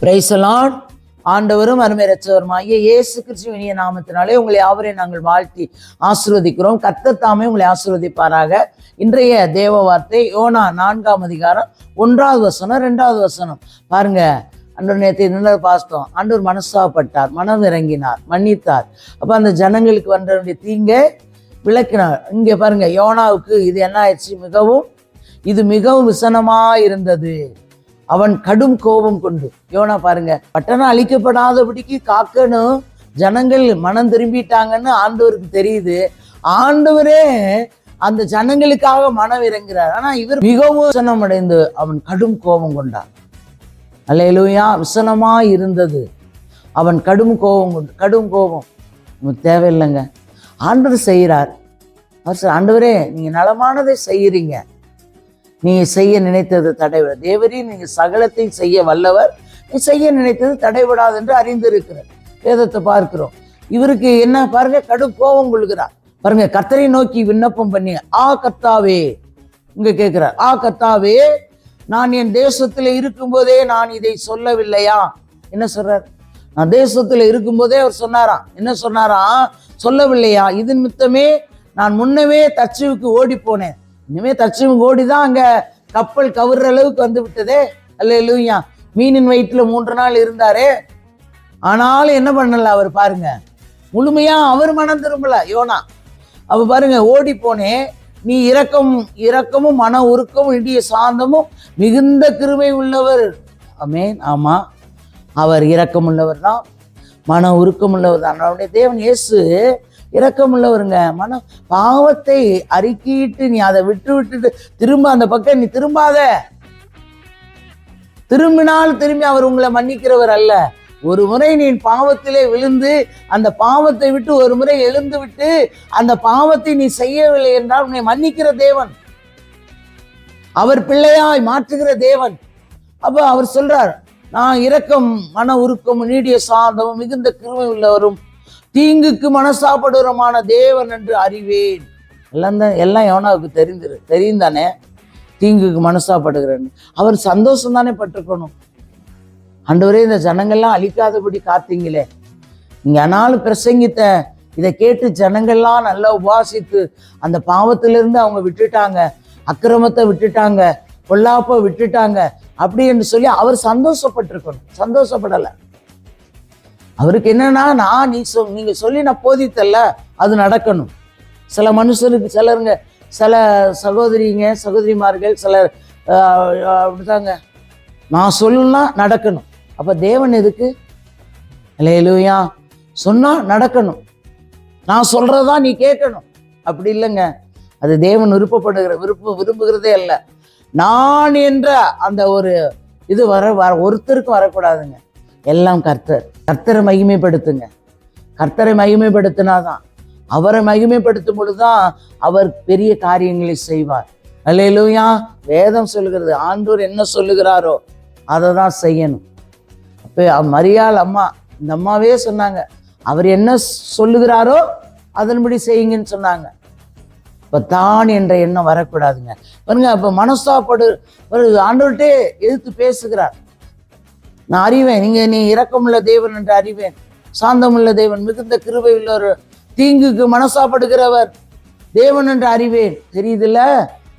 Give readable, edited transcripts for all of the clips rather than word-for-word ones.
Praise the Lord. ஆண்டவரும் அருமை இரட்சகருமாகிய இயேசு கிறிஸ்துவின் இனிய நாமத்தினாலே உங்களை யாவரையும் நாங்கள் வாழ்த்தி ஆசீர்வதிக்கிறோம். கர்த்தர் தாமே உங்களை ஆசீர்வதிப்பாராக. இன்றைய தேவ வார்த்தை யோனா 4ஆம் அதிகாரம் 1வது வசனம் 2வது வசனம். பாருங்க, அன்றொரு நேற்று நின்று பார்த்தோம். ஆண்டவர் மனஸ்தாபப்பட்டார், மனம் இறங்கினார், மன்னித்தார். அப்போ அந்த ஜனங்களுக்கு வந்த வேண்டிய தீங்கை விளக்கினார். இங்கே பாருங்க, யோனாவுக்கு இது என்ன ஆயிடுச்சு, இது மிகவும் விசனமா இருந்தது. அவன் கடும் கோபம் கொண்டு, யோனா பாருங்க, பட்டணம் அழிக்கப்படாதபடிக்கு காக்கணும், ஜனங்கள் மனம் திரும்பிட்டாங்கன்னு ஆண்டவருக்கு தெரியுது. ஆண்டவரே அந்த ஜனங்களுக்காக மனம் இறங்குறார். ஆனா இவர் மிகவும் விசனம் அடைந்து அவன் கடும் கோபம் கொண்டார். அல்லேலூயா. விசனமா இருந்தது, அவன் கடும் கோபம் கொண்டு. கடும் கோபம் நமக்கு தேவையில்லைங்க. ஆண்டவர் செய்கிறார். அவர் ஆண்டவரே நீங்க நலமானதை செய்யறீங்க, நீங்க செய்ய நினைத்தது தடைவிட தேவரே, நீங்க சகலத்தையும் செய்ய வல்லவர், நீ செய்ய நினைத்தது தடைவிடாது என்று அறிந்திருக்கிறார். வேதத்தை பார்க்கிறோம். இவருக்கு என்ன பாருங்க, கடும் கோபம் கொள்கிறார். பாருங்க, கர்த்தரை நோக்கி விண்ணப்பம் பண்ணி, கர்த்தாவே, இங்க கேட்கிறார், கர்த்தாவே, நான் என் தேசத்துல இருக்கும்போதே நான் இதை சொல்லவில்லையா? என்ன சொல்றார்? நான் தேசத்துல இருக்கும்போதே அவர் சொன்னாராம். என்ன சொன்னாராம்? சொல்லவில்லையா? இது நிமித்தமே நான் முன்னமே தர்சீசுக்கு ஓடி போனேன். இனிமே தர்சீசுக்கு ஓடிதான் அங்க கப்பல் கவுற அளவுக்கு வந்து விட்டதே. அல்லேலூயா. மீனின் வயிற்றுல 3 நாள் இருந்தாரே, ஆனாலும் என்ன பண்ணல அவர் பாருங்க, முழுமையா அவர் மனம் திரும்பல யோனா. அவ பாருங்க, ஓடி போனேன், நீ இரக்கமும் மன உருக்கமும் இடிய சாந்தமும் மிகுந்த கிருபை உள்ளவர். ஆமென். ஆமா, அவர் இரக்கம் உள்ளவர் தான், மன உருக்கம் உள்ளவர் தான். அவருடைய தேவன் இயேசு இரக்கம் உள்ளவருங்க. பாவத்தை அறிக்கிட்டு நீ அதை விட்டுட்டு திரும்ப அந்த பக்கம் நீ திரும்பாத. திரும்பினால் திரும்பி அவர் உங்களை மன்னிக்கிறவர் அல்ல. ஒரு முறை நீ பாவத்திலே விழுந்து அந்த பாவத்தை விட்டு ஒரு முறை எழுந்து விட்டு அந்த பாவத்தை நீ செய்யவில்லை என்றால் உன்னை மன்னிக்கிற தேவன், அவர் பிள்ளையாய் மாற்றுகிற தேவன். அப்ப அவர் சொல்றார், நான் இரக்கம் மன உருக்கம் நீடிய சாந்தமும் மிகுந்த கிருபை உள்ளவரும் தீங்குக்கு மனசாப்படுறமான தேவன் என்று அறிவேன். எல்லாம் யோனாவுக்கு தெரியும் தானே, தீங்குக்கு மனசாப்படுகிறேன். அவர் சந்தோஷம் தானே பட்டிருக்கணும். ஆண்டவரே, இந்த ஜனங்கள்லாம் அழிக்காதபடி காத்தீங்களே, நீங்க ஆனாலும் பிரசங்கித்த இதை கேட்டு ஜனங்கள்லாம் நல்லா உபாசித்து அந்த பாவத்திலிருந்து அவங்க விட்டுட்டாங்க, அக்கிரமத்தை விட்டுட்டாங்க, பொல்லாப்பை விட்டுட்டாங்க அப்படி என்று சொல்லி அவர் சந்தோஷப்பட்டிருக்கணும். சந்தோஷப்படலை. அவருக்கு என்னன்னா, நீங்க சொல்லி நான் போதித்தல்ல, அது நடக்கணும். சில மனுஷருக்கு சில சகோதரிமார்கள் சிலர் அப்படிதாங்க, நான் சொல்லணும்னா நடக்கணும். அப்ப தேவன் எதுக்கு? அல்லேலூயா. சொன்னா நடக்கணும், நான் சொல்றதா நீ கேட்கணும். அப்படி இல்லைங்க, அது தேவன் விரும்புகிறதே அல்ல. நான் என்ற அந்த ஒரு இது ஒருத்தருக்கும் வரக்கூடாதுங்க. எல்லாம் கர்த்தரை மகிமைப்படுத்துங்க. கர்த்தரை மகிமைப்படுத்தினாதான், அவரை மகிமைப்படுத்தும் பொழுதுதான் அவர் பெரிய காரியங்களை செய்வார். அல்லேலூயா. வேதம் சொல்லுகிறது, ஆண்டவர் என்ன சொல்லுகிறாரோ அதை தான் செய்யணும். அப்போ மரியாள் அம்மா, இந்த அம்மாவே சொன்னாங்க, அவர் என்ன சொல்லுகிறாரோ அதன்படி செய்யுங்கன்னு சொன்னாங்க. இப்போ தான் என்ற எண்ணம் வரக்கூடாதுங்க. பாருங்க, அப்போ மனஸ்தாபப்படு ஆண்டவர்கிட்டே எதிர்த்து பேசுகிறார். நான் அறிவேன், நீ இரக்கமுள்ள தேவன் என்று அறிவேன், சாந்தமுள்ள தேவன், மிகுந்த கிருபை உள்ளவர், தீங்குக்கு மனசாப்படுகிறவர் தேவன் என்று அறிவேன். தெரியுதுல்ல,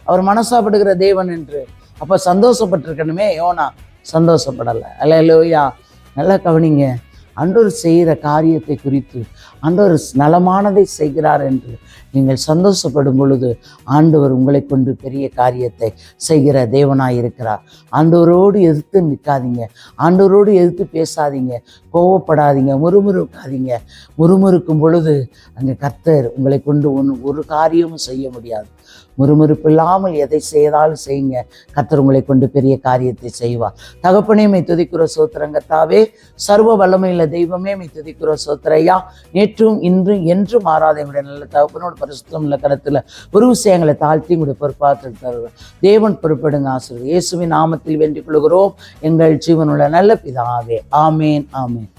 அவர் மனசாப்படுகிற தேவன் என்று. அப்ப சந்தோஷப்பட்டிருக்கணுமே. யோனா சந்தோஷப்படலை. அல்லேலூயா. நல்லா கவனிங்க, ஆண்டவர் செய்கிற காரியத்தை குறித்து, ஆண்டவர் நலமானதை செய்கிறார் என்று நீங்கள் சந்தோஷப்படும் பொழுது ஆண்டவர் உங்களை கொண்டு பெரிய காரியத்தை செய்கிற தேவனாய் இருக்கிறார். ஆண்டவரோடு எதிர்த்து நிற்காதீங்க, ஆண்டவரோடு எதிர்த்து பேசாதீங்க, கோவப்படாதீங்க, முறுமுறுக்காதீங்க. முறுமுறுக்கும் பொழுது அங்கே கர்த்தர் உங்களை கொண்டு ஒரு காரியமும் செய்ய முடியாது. முறுமுறுப்பு இல்லாமல் எதை செய்தாலும் செய்யுங்க, கர்த்தர் உங்களை கொண்டு பெரிய காரியத்தை செய்வார். தகப்பனே, மை துதிக்கிற சோத்திரம் கர்த்தாவே, சர்வ வல்லமையுள்ள தெய்வமே, மை துதிக்கிற சோத்திரையா. நேற்றும் இன்றும் என்றும் மாறாத என்னுடைய நல்ல தகப்பனோட பரிசுத்தம் உள்ள கருத்துல ஒரு விஷயங்களை தாழ்த்தி உங்களுடைய பொறுப்பாற்றல் தருவார். தேவன் பொறுப்படுங்க. ஆசீர்வாதம் இயேசுவின் நாமத்தில் வேண்டிக் கொள்கிறோம் எங்கள் ஜீவனுள்ள நல்ல பிதாவே. ஆமேன். ஆமேன்.